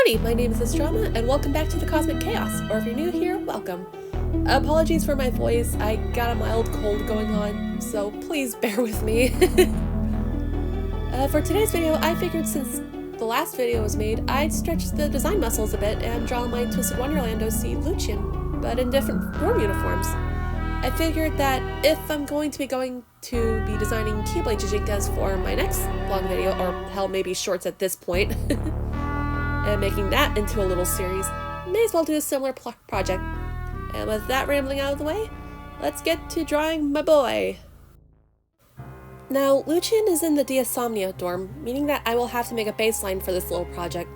Howdy, my name is Estrama, and welcome back to the Cosmic Chaos, or if you're new here, welcome. Apologies for my voice, I got a mild cold going on, so please bear with me. For today's video, I figured since the last video was made, I'd stretch the design muscles a bit and draw my Twisted Wonderland OC Lucian, but in different form uniforms. I figured that if I'm going to be designing Keyblade Jijinkas for my next long video, or hell, maybe shorts at this point, and making that into a little series, may as well do a similar project. And with that rambling out of the way, let's get to drawing my boy. Now, Lucian is in the Diasomnia dorm, meaning that I will have to make a baseline for this little project.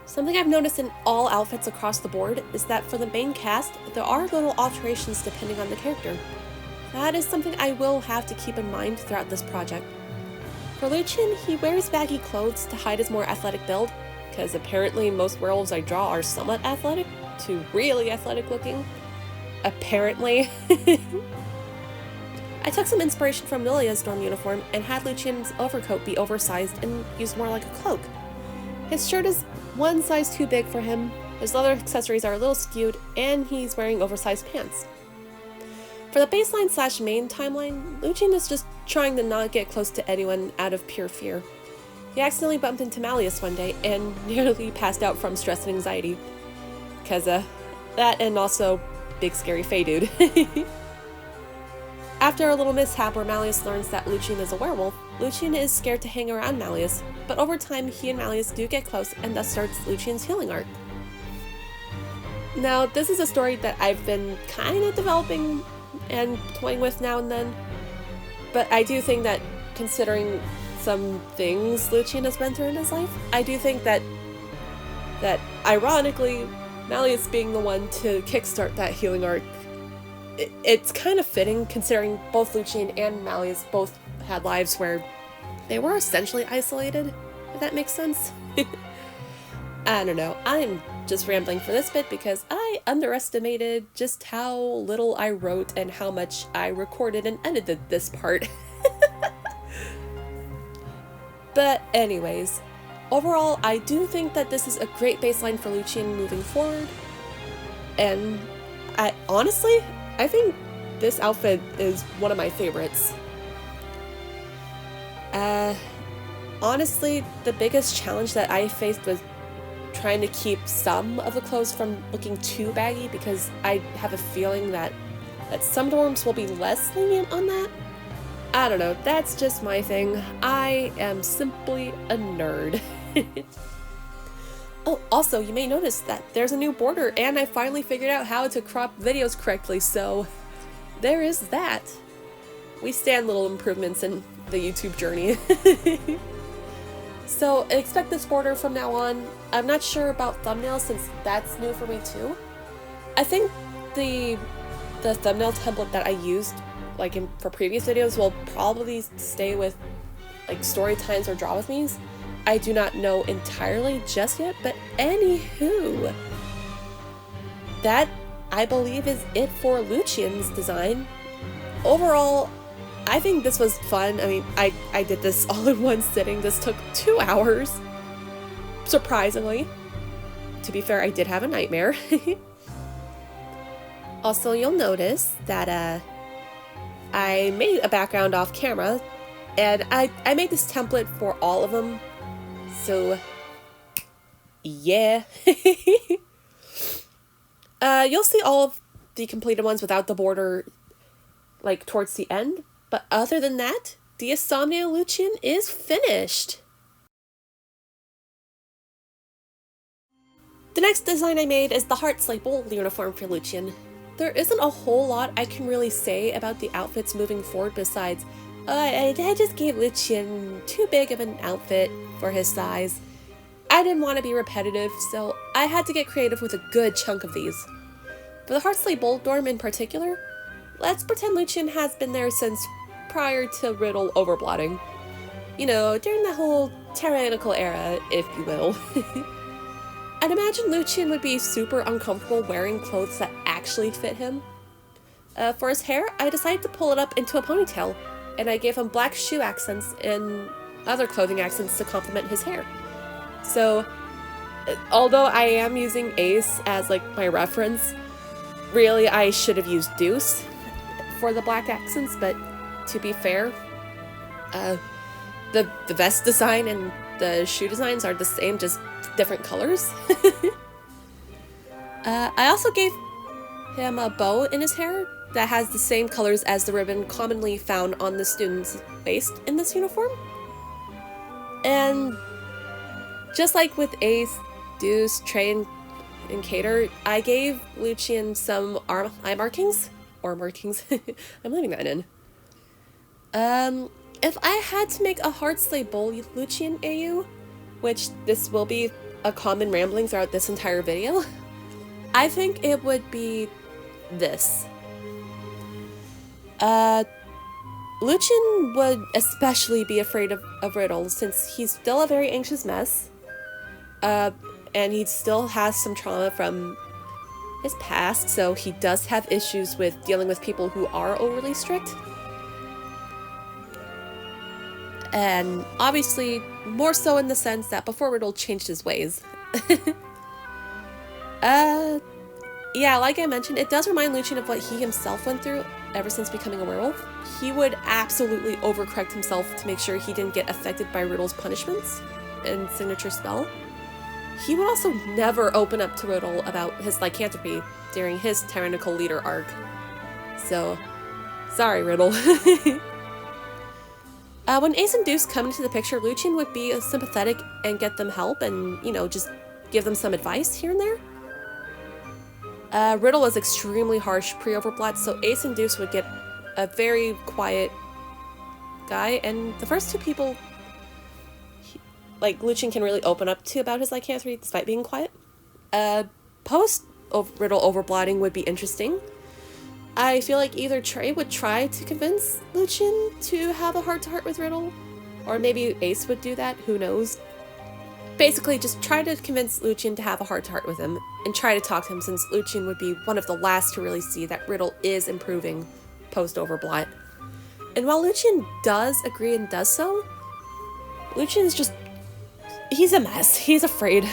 Something I've noticed in all outfits across the board is that for the main cast, there are little alterations depending on the character. That is something I will have to keep in mind throughout this project. For Lucian, he wears baggy clothes to hide his more athletic build, because apparently most werewolves I draw are somewhat athletic to really athletic looking. Apparently. I took some inspiration from Lilia's dorm uniform and had Lucian's overcoat be oversized and used more like a cloak. His shirt is one size too big for him, his leather accessories are a little skewed, and he's wearing oversized pants. For the baseline / main timeline, Lucian is just trying to not get close to anyone out of pure fear. He accidentally bumped into Malleus one day and nearly passed out from stress and anxiety. Cause that and also big scary Fey dude. After a little mishap where Malleus learns that Lucian is a werewolf, Lucian is scared to hang around Malleus, but over time he and Malleus do get close and thus starts Lucian's healing arc. Now this is a story that I've been kind of developing and toying with now and then, but I do think that considering some things Lucian has been through in his life, I do think that ironically, Malleus being the one to kickstart that healing arc, it's kind of fitting considering both Lucian and Malleus both had lives where they were essentially isolated, if that makes sense. I don't know, I'm just rambling for this bit because I underestimated just how little I wrote and how much I recorded and edited this part. But anyways, overall, I do think that this is a great baseline for Lucian moving forward, and honestly, I think this outfit is one of my favorites. Honestly, the biggest challenge that I faced was trying to keep some of the clothes from looking too baggy, because I have a feeling that some dorms will be less lenient on that. I don't know, that's just my thing. I am simply a nerd. Oh, also, you may notice that there's a new border and I finally figured out how to crop videos correctly, so there is that. We stand little improvements in the YouTube journey. So expect this border from now on. I'm not sure about thumbnails since that's new for me too. I think the thumbnail template that I used for previous videos will probably stay with story times or draw with me's. I do not know entirely just yet, but anywho, that I believe is it for Lucian's design. Overall, I think this was fun. I mean, I did this all in one sitting. This took 2 hours, surprisingly. To be fair, I did have a nightmare. Also, you'll notice that I made a background off camera, and I made this template for all of them, so yeah. You'll see all of the completed ones without the border towards the end, but other than that, Diasomnia Lucian is finished. The next design I made is the Heartsley Bowl uniform for Lucian. There isn't a whole lot I can really say about the outfits moving forward besides, I just gave Lucian too big of an outfit for his size. I didn't want to be repetitive, so I had to get creative with a good chunk of these. For the Heartsley Bowl dorm in particular, let's pretend Lucian has been there since prior to Riddle overblotting. You know, during the whole tyrannical era, if you will. I'd imagine Lucian would be super uncomfortable wearing clothes that actually fit him. For his hair, I decided to pull it up into a ponytail, and I gave him black shoe accents and other clothing accents to complement his hair. So Although I am using Ace as like my reference, really I should have used Deuce for the black accents, but to be fair, the vest design and the shoe designs are the same, just different colors. I also gave him a bow in his hair that has the same colors as the ribbon commonly found on the student's waist in this uniform. And just like with Ace, Deuce, Trey, and Cater, I gave Lucian some eye markings. Or markings. I'm leaving that in. If I had to make a hard sleigh bowl Lucian AU, which this will be a common rambling throughout this entire video, I think it would be this. Lucian would especially be afraid of Riddle since he's still a very anxious mess. And he still has some trauma from his past, so he does have issues with dealing with people who are overly strict. And obviously, more so in the sense that before Riddle changed his ways. Yeah, like I mentioned, it does remind Lucian of what he himself went through ever since becoming a werewolf. He would absolutely overcorrect himself to make sure he didn't get affected by Riddle's punishments and signature spell. He would also never open up to Riddle about his lycanthropy during his tyrannical leader arc. So, sorry, Riddle. When Ace and Deuce come into the picture, Lucian would be sympathetic and get them help and, you know, just give them some advice here and there. Riddle was extremely harsh pre-Overblood, so Ace and Deuce would get a very quiet guy, and the first two people like Lucian can really open up to about his lycanthropy despite being quiet. Post Riddle overblotting would be interesting. I feel like either Trey would try to convince Lucian to have a heart-to-heart with Riddle, or maybe Ace would do that, who knows. Basically, just try to convince Lucian to have a heart-to-heart with him, and try to talk to him since Lucian would be one of the last to really see that Riddle is improving post-Overblot. And while Lucian does agree and does so, Lucian is just... he's a mess. He's afraid.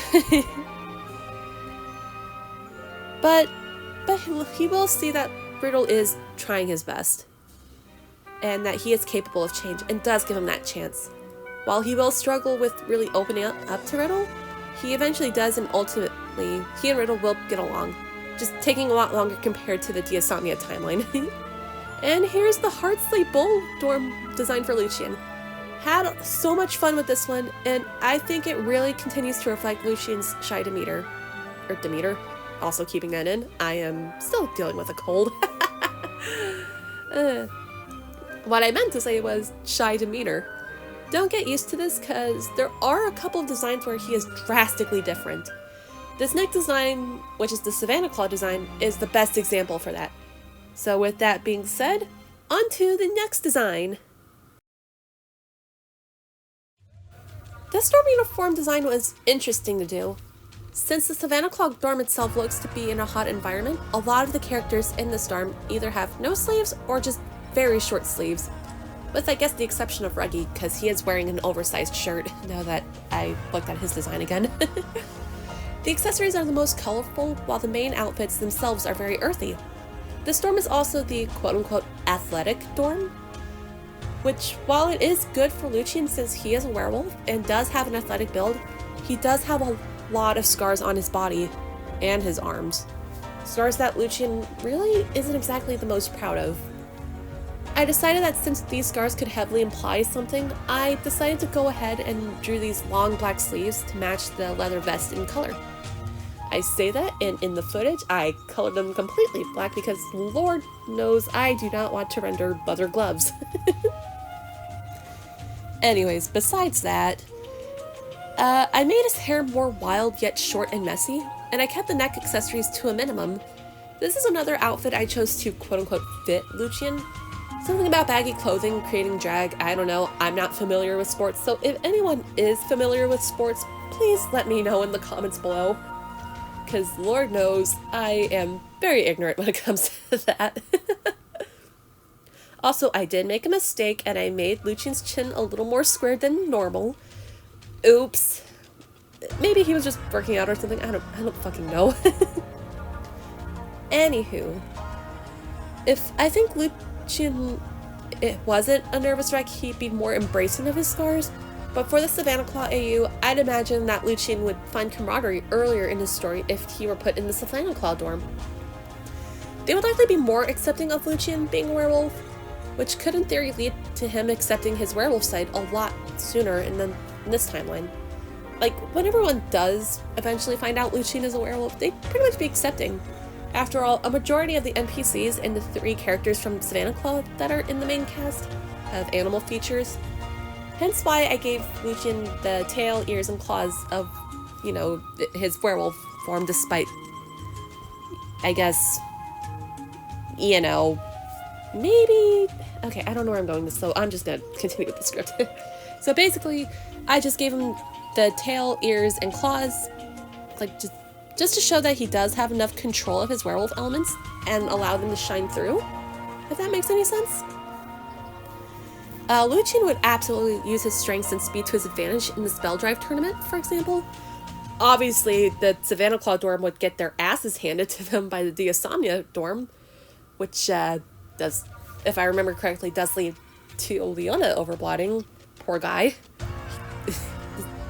But he will see that Riddle is trying his best, and that he is capable of change, and does give him that chance. While he will struggle with really opening up to Riddle, he eventually does, and ultimately, he and Riddle will get along, just taking a lot longer compared to the Diasomnia timeline. And here's the Heartsley Bull dorm design for Lucian. Had so much fun with this one, and I think it really continues to reflect Lucian's shy demeanor. Or Demeter. Also keeping that in. I am still dealing with a cold. What I meant to say was shy demeanor. Don't get used to this, because there are a couple of designs where he is drastically different. This next design, which is the Savannah Claw design, is the best example for that. So with that being said, on to the next design. This dorm uniform design was interesting to do. Since the Savannah Claw dorm itself looks to be in a hot environment, a lot of the characters in this dorm either have no sleeves or just very short sleeves. With I guess the exception of Ruggy, because he is wearing an oversized shirt now that I looked at his design again. The accessories are the most colorful, while the main outfits themselves are very earthy. This dorm is also the quote-unquote athletic dorm, which while it is good for Lucian since he is a werewolf and does have an athletic build, he does have a lot of scars on his body and his arms. Scars that Lucian really isn't exactly the most proud of. I decided that since these scars could heavily imply something, I decided to go ahead and drew these long black sleeves to match the leather vest in color. I say that, and in the footage, I colored them completely black because Lord knows I do not want to render leather gloves. Anyways, besides that, I made his hair more wild yet short and messy, and I kept the neck accessories to a minimum. This is another outfit I chose to quote-unquote fit Lucian. Something about baggy clothing creating drag, I don't know, I'm not familiar with sports, so if anyone is familiar with sports, please let me know in the comments below. Because Lord knows, I am very ignorant when it comes to that. Also, I did make a mistake, and I made Lucian's chin a little more squared than normal. Oops. maybe he was just working out or something. I don't fucking know. Anywho, I think Lucien, it wasn't a nervous wreck, he'd be more embracing of his scars. But for the Savannah Claw AU, I'd imagine that Lucien would find camaraderie earlier in his story if he were put in the Savannah Claw dorm. They would likely be more accepting of Lucien being a werewolf, which could in theory lead to him accepting his werewolf side a lot sooner in this timeline. Like, when everyone does eventually find out Lucien is a werewolf, they'd pretty much be accepting. After all, a majority of the NPCs and the 3 characters from Savannah Claw that are in the main cast have animal features. Hence why I gave Lucien the tail, ears, and claws of, you know, his werewolf form, despite, I guess, you know, maybe... Okay, I don't know where I'm going with this, so I'm just gonna continue with the script. So basically, I just gave him the tail, ears, and claws, like, just to show that he does have enough control of his werewolf elements and allow them to shine through, if that makes any sense. Lucien would absolutely use his strengths and speed to his advantage in the Spell Drive tournament, for example. Obviously, the Savannah Claw dorm would get their asses handed to them by the Diasomnia dorm, which does, if I remember correctly, does lead to Leona overblotting. Poor guy.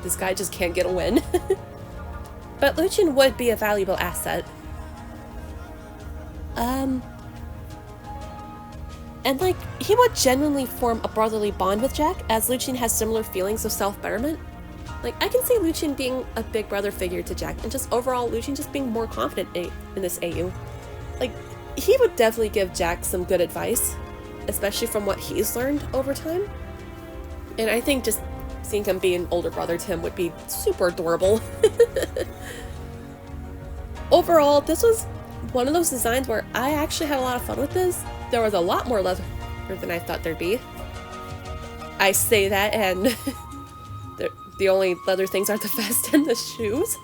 This guy just can't get a win. But Lucien would be a valuable asset. And, like, he would genuinely form a brotherly bond with Jack, as Lucien has similar feelings of self-betterment. Like, I can see Lucien being a big brother figure to Jack, and just overall, Lucien just being more confident in this AU. Like, he would definitely give Jack some good advice, especially from what he's learned over time. And I think just seeing him be an older brother to him would be super adorable. Overall, this was one of those designs where I actually had a lot of fun with this. There was a lot more leather than I thought there'd be. I say that, and the only leather things are the vest and the shoes.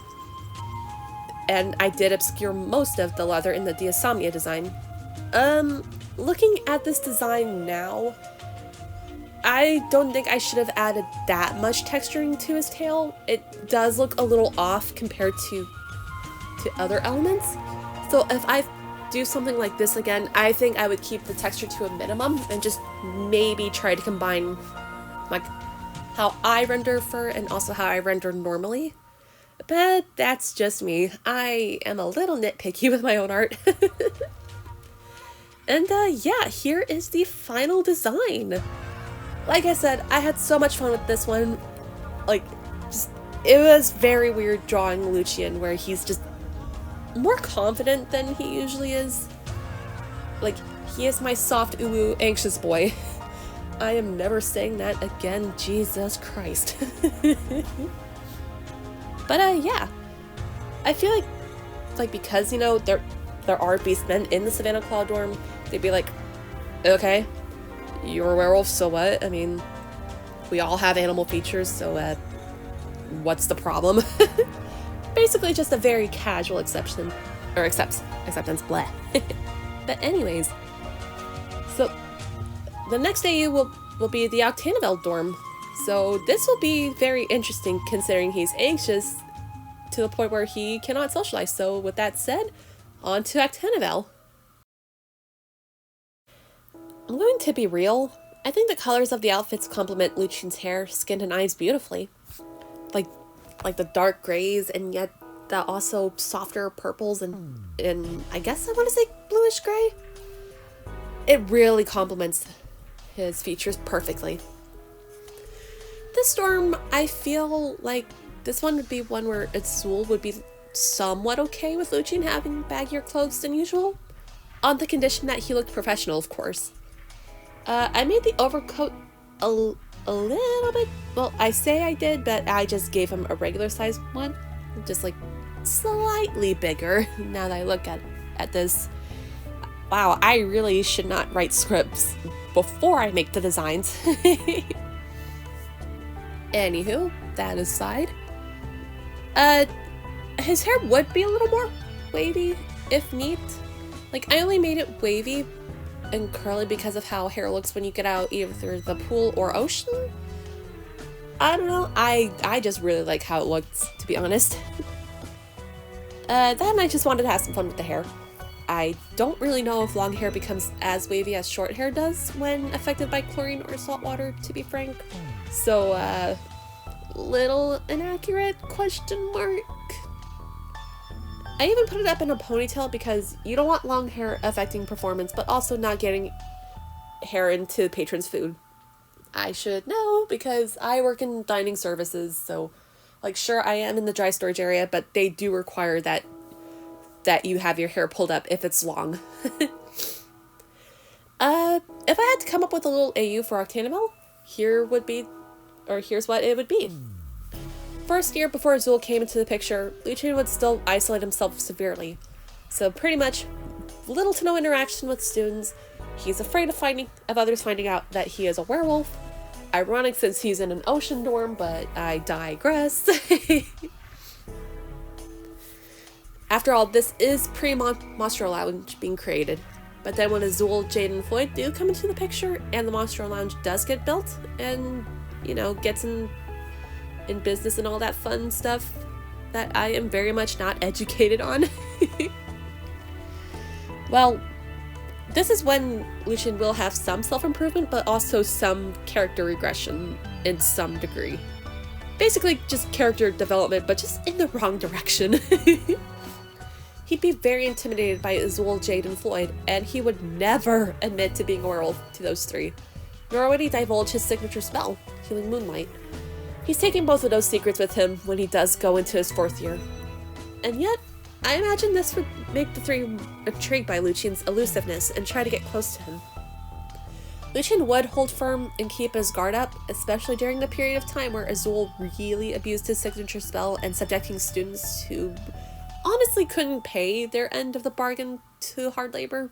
And I did obscure most of the leather in the Diasomnia design. Looking at this design now, I don't think I should have added that much texturing to his tail. It does look a little off compared to other elements. So if I do something like this again, I think I would keep the texture to a minimum and just maybe try to combine like how I render fur and also how I render normally. But that's just me. I am a little nitpicky with my own art. And yeah, here is the final design. Like I said, I had so much fun with this one. Like, just, it was very weird drawing Lucien, where he's just more confident than he usually is. Like, he is my soft, uwu, anxious boy. I am never saying that again, Jesus Christ. But yeah, I feel like because, you know, there are beastmen in the Savannah Claw dorm, they'd be like, okay, you're a werewolf, so what? I mean, we all have animal features, so what's the problem? Basically just a very casual acceptance, bleh. But anyways, so the next AU will be the Octanavel dorm. So this will be very interesting considering he's anxious to the point where he cannot socialize. So with that said, on to Octanavel. I'm going to be real. I think the colors of the outfits complement Lucien's hair, skin, and eyes beautifully. Like the dark grays and yet the also softer purples and I guess I want to say bluish gray. It really complements his features perfectly. This dorm, I feel like this one would be one where Azul would be somewhat okay with Lucien having baggier clothes than usual, on the condition that he looked professional, of course. I made the overcoat a little bit, well, I say I did, but I just gave him a regular size one, just like slightly bigger now that I look at this. Wow, I really should not write scripts before I make the designs. Anywho, that aside, his hair would be a little more wavy if neat. Like, I only made it wavy and curly because of how hair looks when you get out either the pool or ocean. I don't know, I just really like how it looks, to be honest. Then I just wanted to have some fun with the hair. I don't really know if long hair becomes as wavy as short hair does when affected by chlorine or salt water, to be frank. So, little inaccurate question mark. I even put it up in a ponytail because you don't want long hair affecting performance, but also not getting hair into patrons' food. I should know because I work in dining services, so like sure I am in the dry storage area, but they do require that you have your hair pulled up if it's long. If I had to come up with a little AU for Octanabel, here's what it would be. First year before Azul came into the picture, Lucien would still isolate himself severely. So pretty much little to no interaction with students. He's afraid of others finding out that he is a werewolf. Ironic since he's in an ocean dorm, but I digress. After all, this is pre-Monster Lounge being created. But then when Azul, Jade, and Floyd do come into the picture, and the Monster Lounge does get built, and, gets in business and all that fun stuff that I am very much not educated on. Well, this is when Lucien will have some self-improvement, but also some character regression in some degree. Basically, just character development, but just in the wrong direction. He'd be very intimidated by Azul, Jade, and Floyd, and he would never admit to being a werewolf to those three, nor would he divulge his signature spell, Healing Moonlight. He's taking both of those secrets with him when he does go into his 4th year. And yet, I imagine this would make the three intrigued by Lucien's elusiveness and try to get close to him. Lucien would hold firm and keep his guard up, especially during the period of time where Azul really abused his signature spell and subjecting students who honestly couldn't pay their end of the bargain to hard labor.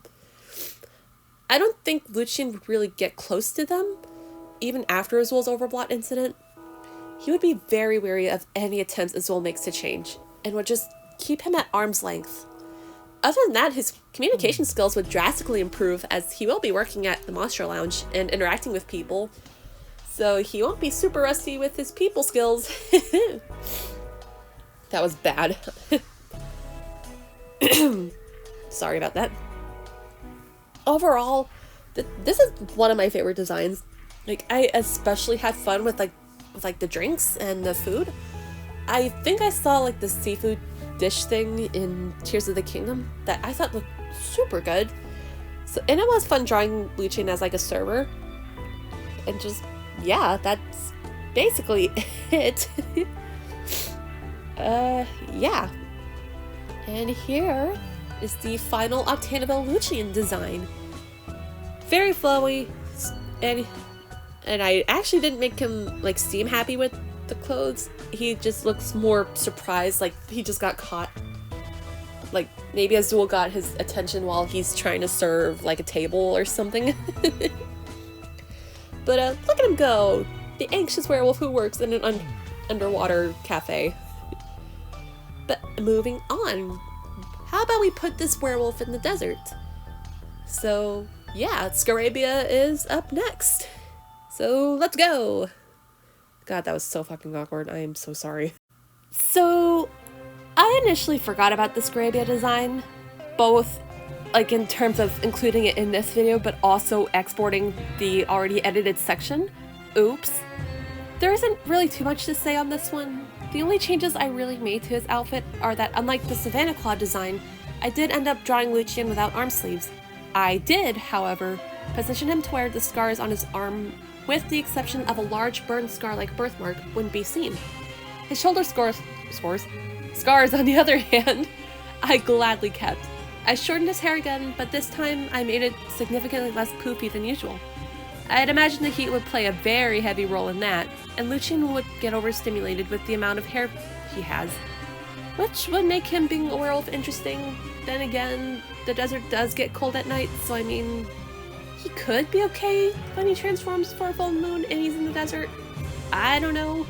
I don't think Lucien would really get close to them, even after Azul's Overblot incident. He would be very wary of any attempts Azul makes to change, and would just keep him at arm's length. Other than that, his communication skills would drastically improve as he will be working at the Monster Lounge and interacting with people, so he won't be super rusty with his people skills. That was bad. Sorry about that. Overall, this is one of my favorite designs. Like, I especially had fun with the drinks and the food. I think I saw like the seafood dish thing in Tears of the Kingdom that I thought looked super good. So, and it was fun drawing Lucien as like a server. And just, yeah, that's basically it. Yeah. And here is the final Octanabel Lucien design. Very flowy, and I actually didn't make him like seem happy with the clothes. He just looks more surprised, like he just got caught. Like maybe Azul got his attention while he's trying to serve like a table or something. But look at him go! The anxious werewolf who works in an underwater cafe. But moving on, how about we put this werewolf in the desert? So yeah, Scarabia is up next. So let's go! God, that was so fucking awkward. I am so sorry. So, I initially forgot about the Scarabia design, both like in terms of including it in this video, but also exporting the already edited section. Oops. There isn't really too much to say on this one. The only changes I really made to his outfit are that unlike the Savannah Claw design, I did end up drawing Lucien without arm sleeves. I did, however, position him to where the scars on his arm, with the exception of a large burn scar-like birthmark, wouldn't be seen. His shoulder scars on the other hand, I gladly kept. I shortened his hair again, but this time I made it significantly less poofy than usual. I'd imagine the heat would play a very heavy role in that, and Lucien would get overstimulated with the amount of hair he has, which would make him being a werewolf interesting. Then again, the desert does get cold at night, so I mean, he could be okay when he transforms for a full moon and he's in the desert. I don't know.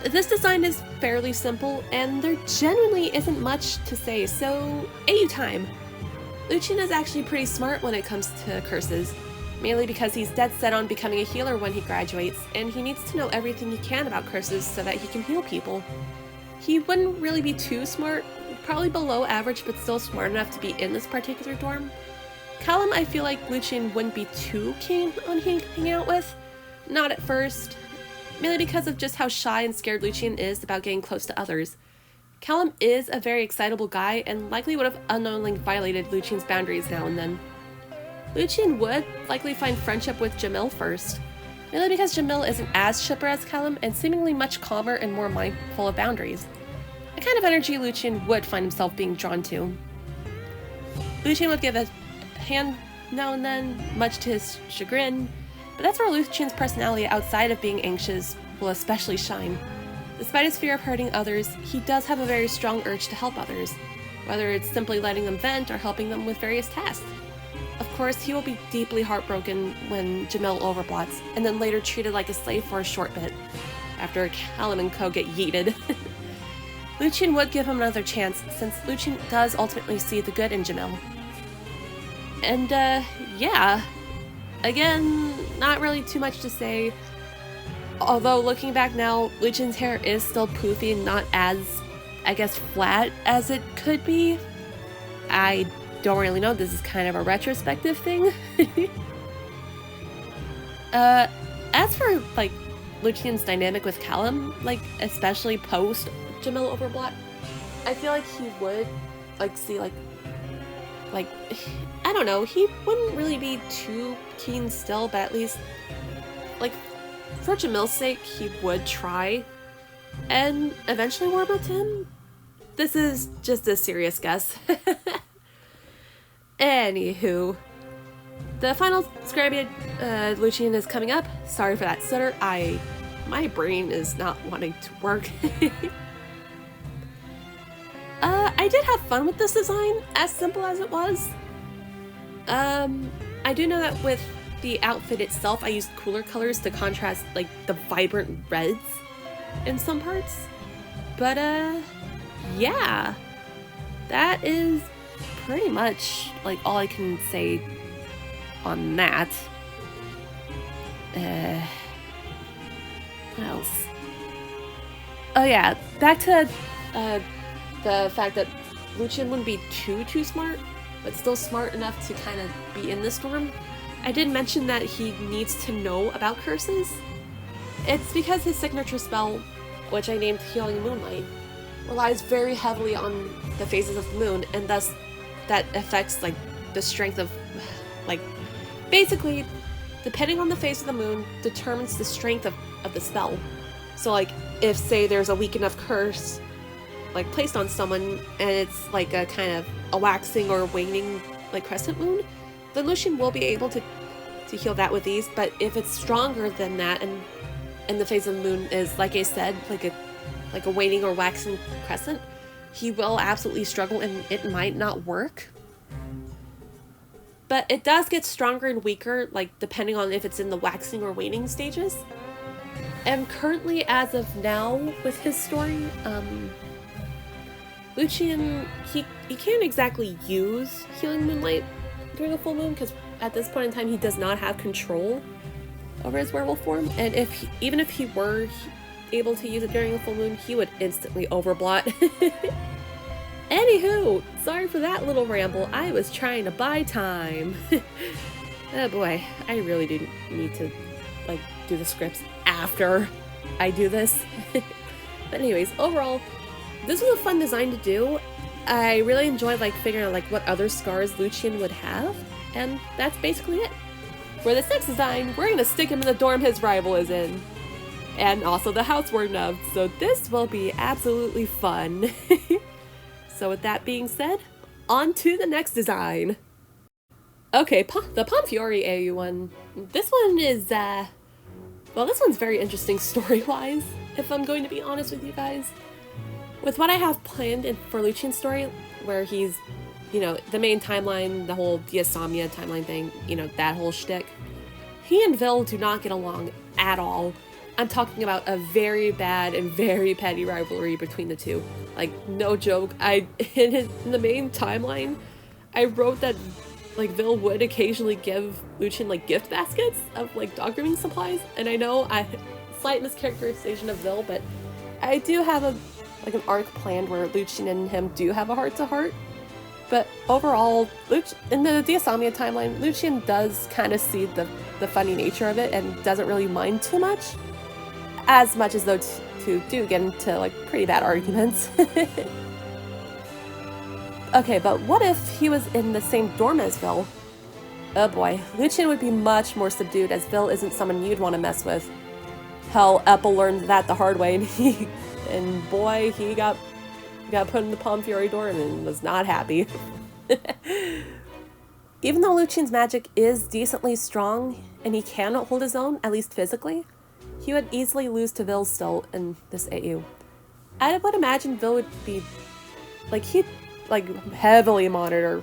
This design is fairly simple, and there genuinely isn't much to say, so AU time. Lucien is actually pretty smart when it comes to curses. mainly because he's dead set on becoming a healer when he graduates, and he needs to know everything he can about curses so that he can heal people. He wouldn't really be too smart, probably below average, but still smart enough to be in this particular dorm. Callum, I feel like Lucian wouldn't be too keen on hanging out with. Not at first, mainly because of just how shy and scared Lucian is about getting close to others. Callum is a very excitable guy and likely would have unknowingly violated Lucian's boundaries now and then. Lucian would likely find friendship with Jamil first, mainly because Jamil isn't as chipper as Callum and seemingly much calmer and more mindful of boundaries. A kind of energy Lucian would find himself being drawn to. Lucian would give a hand now and then, much to his chagrin, but that's where Lucian's personality outside of being anxious will especially shine. Despite his fear of hurting others, he does have a very strong urge to help others, whether it's simply letting them vent or helping them with various tasks. Of course, he will be deeply heartbroken when Jamil overblots, and then later treated like a slave for a short bit, after Callum and co get yeeted. Lucian would give him another chance, since Lucian does ultimately see the good in Jamil. And, yeah. Again, not really too much to say. Although, looking back now, Lucian's hair is still poofy and not as, I guess, flat as it could be. I don't really know. This is kind of a retrospective thing. As for, like, Lucian's dynamic with Callum, like, especially post Jamil Overblot, I feel like he would, like, see, like, I don't know, he wouldn't really be too keen still, but at least, like, for Jamil's sake, he would try and eventually warm up to him. This is just a serious guess. Anywho, the final Scrappy Lucian is coming up. Sorry for that stutter. My brain is not wanting to work. I did have fun with this design, as simple as it was. I do know that with the outfit itself, I used cooler colors to contrast, like, the vibrant reds in some parts. But, yeah. That is pretty much, like, all I can say on that. What else? Oh yeah, back to, the fact that Lucian wouldn't be too smart, but still smart enough to kind of be in this dorm. I did mention that he needs to know about curses. It's because his signature spell, which I named Healing Moonlight, relies very heavily on the phases of the moon, and thus that affects, like, the strength of, like, basically, depending on the phase of the moon, determines the strength of the spell. So, like, if, say, there's a weak enough curse, like, placed on someone, and it's, like, a kind of a waxing or waning, like, crescent moon, then Lucian will be able to heal that with ease. But if it's stronger than that, and the phase of the moon is, like I said, like a waning or waxing crescent, he will absolutely struggle, and it might not work. But it does get stronger and weaker, like, depending on if it's in the waxing or waning stages. And currently, as of now, with his story, Lucian, he can't exactly use Healing Moonlight during a full moon, because at this point in time, he does not have control over his werewolf form, and even if he were able to use it during a full moon, he would instantly overblot. Anywho, sorry for that little ramble. I was trying to buy time. Oh boy, I really do need to, like, do the scripts after I do this. But anyways, overall, this was a fun design to do. I really enjoyed, like, figuring out, like, what other scars Lucian would have, and that's basically it. For this next design, we're gonna stick him in the dorm his rival is in, and also the house we're nubbed, so this will be absolutely fun. So with that being said, on to the next design. Okay, the Pomfiore AU one. This one is, well, this one's very interesting story-wise, if I'm going to be honest with you guys. With what I have planned for Lucian's story, where he's, you know, the main timeline, the whole Diasomnia timeline thing, you know, that whole shtick, he and Vil do not get along at all. I'm talking about a very bad and very petty rivalry between the two. Like, no joke, in the main timeline, I wrote that like Vil would occasionally give Lucien like gift baskets of like dog grooming supplies, and I know slight mischaracterization of Vil, but I do have an arc planned where Lucien and him do have a heart-to-heart. But overall, in the Diasomnia timeline, Lucien does kind of see the funny nature of it and doesn't really mind too much. As much as those two do get into like pretty bad arguments. Okay, but what if he was in the same dorm as Vil? Oh boy, Lucien would be much more subdued, as Vil isn't someone you'd want to mess with. Hell, Epple learned that the hard way, and boy, he got put in the Palm Fury dorm and was not happy. Even though Lucien's magic is decently strong, and he can hold his own, at least physically, he would easily lose to Vil still in this AU. I would imagine Vil would be, he'd heavily monitor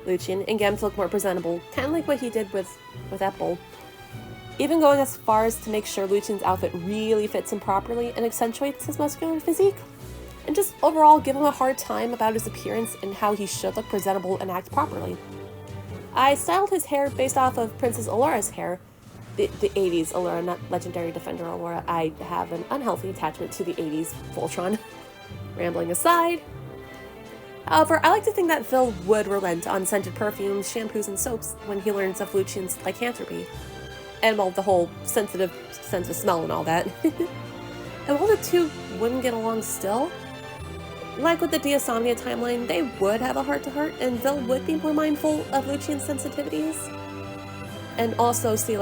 Lucien and get him to look more presentable, kind of like what he did with Epple. Even going as far as to make sure Lucien's outfit really fits him properly and accentuates his muscular physique, and just overall give him a hard time about his appearance and how he should look presentable and act properly. I styled his hair based off of Princess Alora's hair, the 80s Alora, not Legendary Defender Alora. I have an unhealthy attachment to the 80s Voltron. Rambling aside. However, I like to think that Vil would relent on scented perfumes, shampoos, and soaps when he learns of Lucien's lycanthropy. And well, the whole sensitive sense of smell and all that. And while the two wouldn't get along still, like with the Diasomnia timeline, they would have a heart-to-heart, and Vil would be more mindful of Lucien's sensitivities. And also see,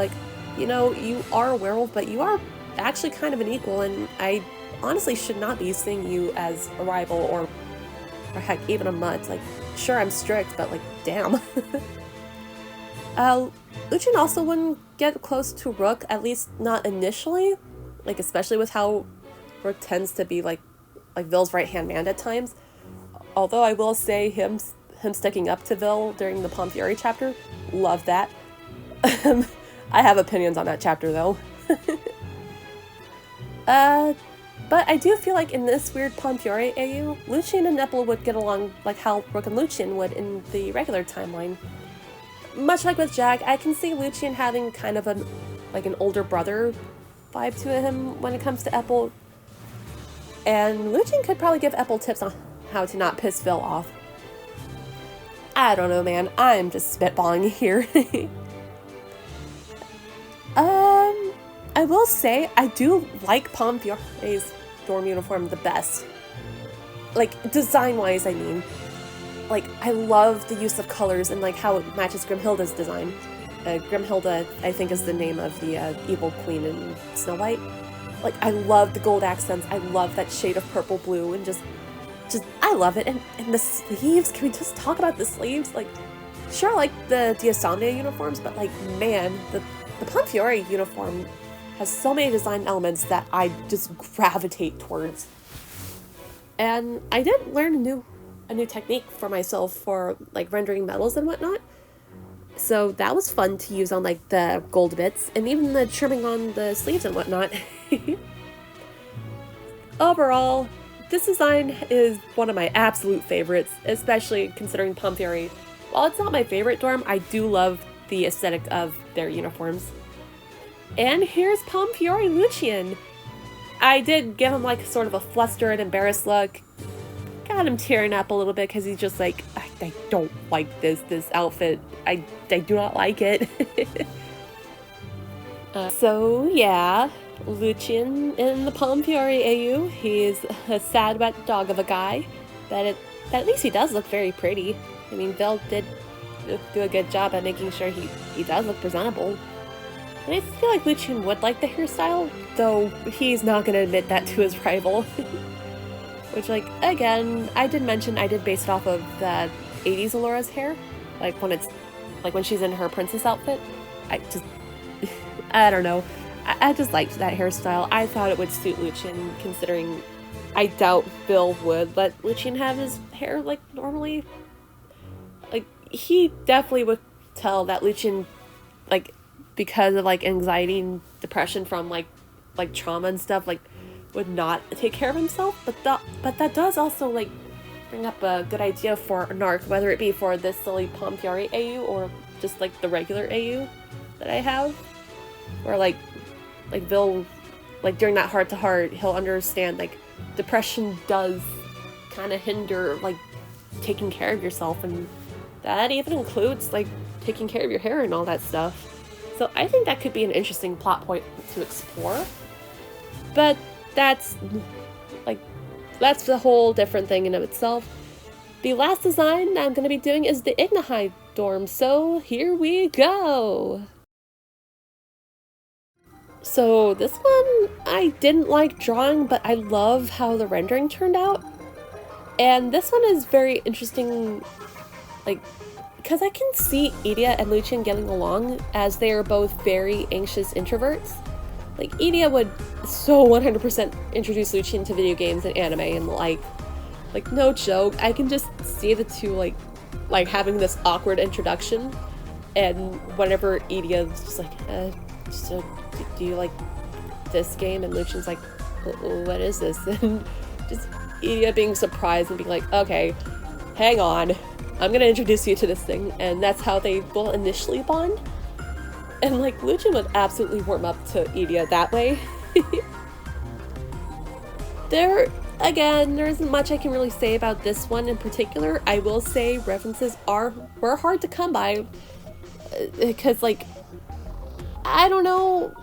you are a werewolf, but you are actually kind of an equal, and I honestly should not be seeing you as a rival or heck, even a mutt. Sure, I'm strict, but damn. Lucien also wouldn't get close to Rook, at least not initially, especially with how Rook tends to be Vil's right-hand man at times. Although I will say him sticking up to Vil during the Palm Fury chapter, love that. I have opinions on that chapter though. But I do feel like in this weird Palm Fury AU, Lucien and Epple would get along like how Rook and Lucien would in the regular timeline. Much like with Jag, I can see Lucien having kind of an older brother vibe to him when it comes to Epple. And Lucien could probably give Epple tips on how to not piss Vil off. I don't know, man. I'm just spitballing here. I will say, I do like Palm Fury's dorm uniform the best. Design-wise, I mean. I love the use of colors and, how it matches Grimhilda's design. Grimhilda, I think, is the name of the evil queen in Snow White. I love the gold accents. I love that shade of purple-blue, and just I love it. And the sleeves, can we just talk about the sleeves? Sure, the Diasomnia uniforms, but, man, the Palm Fury uniform has so many design elements that I just gravitate towards. And I did learn a new technique for myself for rendering metals and whatnot. So that was fun to use on the gold bits and even the trimming on the sleeves and whatnot. Overall, this design is one of my absolute favorites, especially considering Palm Fury. While it's not my favorite dorm, I do love the aesthetic of their uniforms. And here's Palm Fury Lucien. I did give him sort of a flustered, embarrassed look. Got him tearing up a little bit because he's just I don't like this outfit. I do not like it. So yeah, Lucien in the Palm Fury AU. He's a sad wet dog of a guy, but at least he does look very pretty. I mean, Vil did do a good job at making sure he does look presentable. And I feel like Lucien would like the hairstyle, though he's not going to admit that to his rival. Which, again, I did mention I did base it off of the 80s Alora's hair. When she's in her princess outfit. I don't know. I just liked that hairstyle. I thought it would suit Lucien, considering I doubt Vil would let Lucien have his hair normally. He definitely would tell that Lucien, because of anxiety and depression from trauma and stuff, would not take care of himself. But that does also bring up a good idea for an arc, whether it be for this silly Pompiari AU or just like the regular AU that I have. Or like they'll, like during that heart-to-heart, he'll understand like depression does kind of hinder like taking care of yourself, and that even includes like taking care of your hair and all that stuff. So I think that could be an interesting plot point to explore. But that's the whole different thing in of itself. The last design that I'm going to be doing is the Ignihide dorm, so here we go! So this one I didn't like drawing, but I love how the rendering turned out. And this one is very interesting, like, because I can see Idia and Lucien getting along, as they are both very anxious introverts. Like, Idia would so 100% introduce Lucien to video games and anime, and like no joke, I can just see the two like having this awkward introduction, and whenever Idia's just like, so do you like this game? And Lucien's like, what is this? And just Idia being surprised and being like, okay, hang on, I'm gonna introduce you to this thing, and that's how they will initially bond. And like, Lucien would absolutely warm up to Idia that way. There isn't much I can really say about this one in particular. I will say references were hard to come by, because like, I don't know,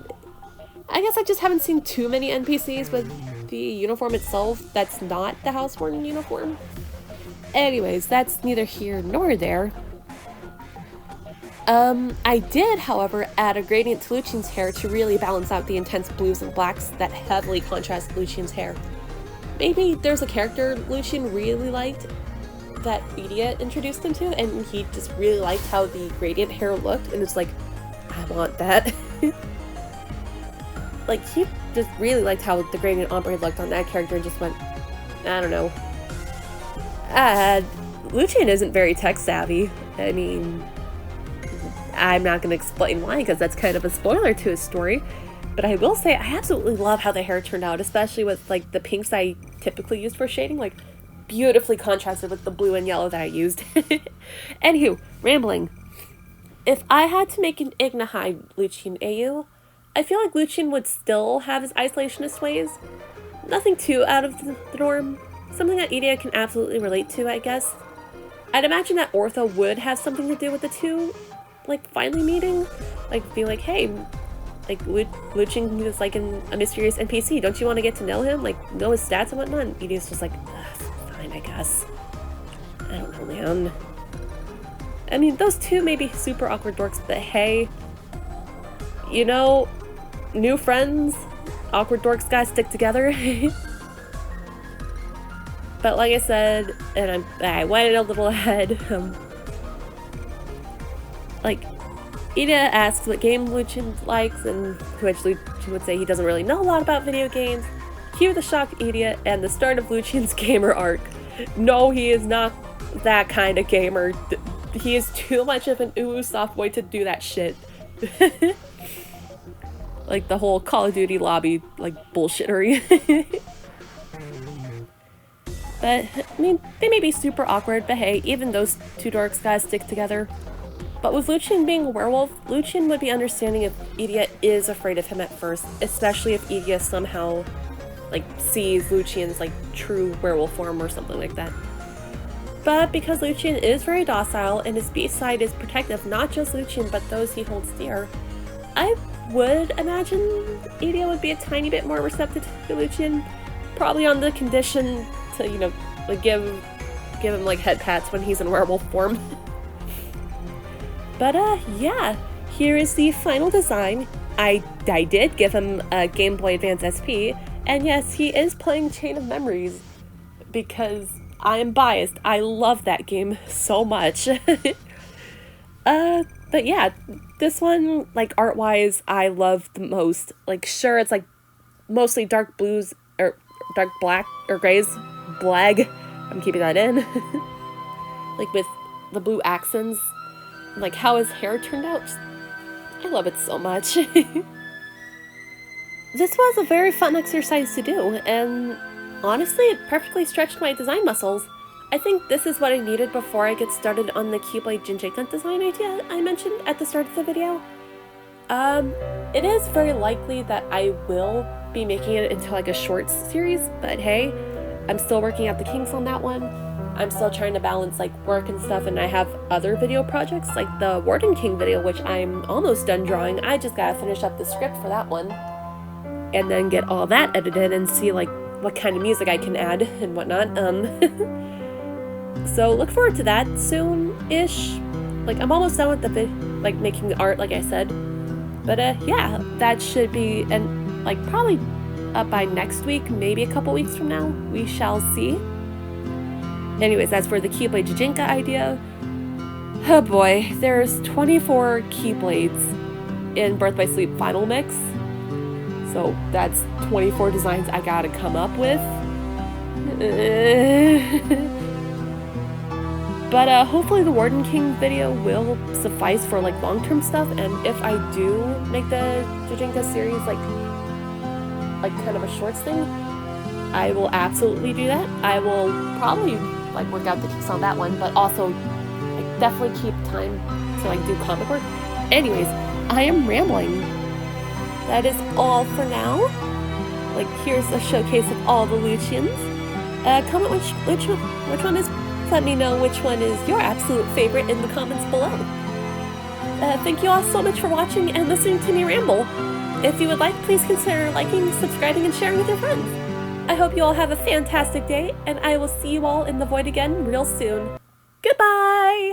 I guess I just haven't seen too many NPCs with the uniform itself that's not the Housewarden uniform. Anyways, that's neither here nor there. I did, however, add a gradient to Lucien's hair to really balance out the intense blues and blacks that heavily contrast Lucien's hair. Maybe there's a character Lucien really liked that Idia introduced him to, and he just really liked how the gradient hair looked, and it's like, I want that. Like, he just really liked how the gradient ombre looked on that character and just went, I don't know. Lucien isn't very tech savvy. I mean, I'm not going to explain why, because that's kind of a spoiler to his story. But I will say, I absolutely love how the hair turned out, especially with like the pinks I typically use for shading, like beautifully contrasted with the blue and yellow that I used. Anywho, rambling. If I had to make an Ignihide Lucien AU, I feel like Lucien would still have his isolationist ways. Nothing too out of the norm. Something that Idia can absolutely relate to, I guess. I'd imagine that Ortho would have something to do with the two, like, finally meeting. Like, being like, hey, like, Lucien is like a mysterious NPC. Don't you want to get to know him? Like, know his stats and whatnot? And Idia's just like, fine, I guess. I don't know, man. I mean, those two may be super awkward dorks, but hey, you know, new friends, awkward dorks guys stick together. But like I said, and I went a little ahead, like, Idia asks what game Lucien likes, and to which Lucien would say he doesn't really know a lot about video games. Cue the shock Idia and the start of Lucien's gamer arc. No, he is not that kind of gamer. He is too much of an soft boy to do that shit. Like the whole Call of Duty lobby, like, bullshittery. But, I mean, they may be super awkward, but hey, even those two dorks guys stick together. But with Lucien being a werewolf, Lucien would be understanding if Idia is afraid of him at first, especially if Idia somehow, like, sees Lucien's, like, true werewolf form or something like that. But because Lucien is very docile and his beast side is protective, not just Lucien, but those he holds dear, I would imagine Idia would be a tiny bit more receptive to Lucien, probably on the condition to, you know, like, give him, like, head pats when he's in werewolf form. But, yeah, here is the final design. I did give him a Game Boy Advance SP, and yes, he is playing Chain of Memories, because I am biased. I love that game so much. But yeah, this one, like, art-wise, I love the most. Like, sure, it's, like, mostly dark blues, or dark black, or grays. Blag. I'm keeping that in. Like, with the blue accents. Like, how his hair turned out. I love it so much. This was a very fun exercise to do, and honestly, it perfectly stretched my design muscles. I think this is what I needed before I get started on the Keyblade Jinjinka design idea I mentioned at the start of the video. It is very likely that I will be making it into like a short series, but hey, I'm still working out the kinks on that one. I'm still trying to balance like work and stuff, and I have other video projects like the Warden King video, which I'm almost done drawing. I just gotta finish up the script for that one and then get all that edited and see like what kind of music I can add and whatnot. So look forward to that soon-ish. Like I'm almost done with the making the art, like I said. But yeah, that should be like probably up by next week, maybe a couple weeks from now. We shall see. Anyways, as for the Keyblade Jinjinka idea, oh boy, there's 24 Keyblades in Birth by Sleep Final Mix. So that's 24 designs I gotta come up with. But hopefully the Warden King video will suffice for like long-term stuff, and if I do make the Jinjinka series like kind of a shorts thing, I will absolutely do that. I will probably like work out the kinks on that one, but also like definitely keep time to like do comic work. Anyways, I am rambling. That is all for now. Like here's a showcase of all the Lucians. Comment which one is. Let me know which one is your absolute favorite in the comments below. Thank you all so much for watching and listening to me ramble. If you would like, please consider liking, subscribing, and sharing with your friends. I hope you all have a fantastic day, and I will see you all in the void again real soon. Goodbye!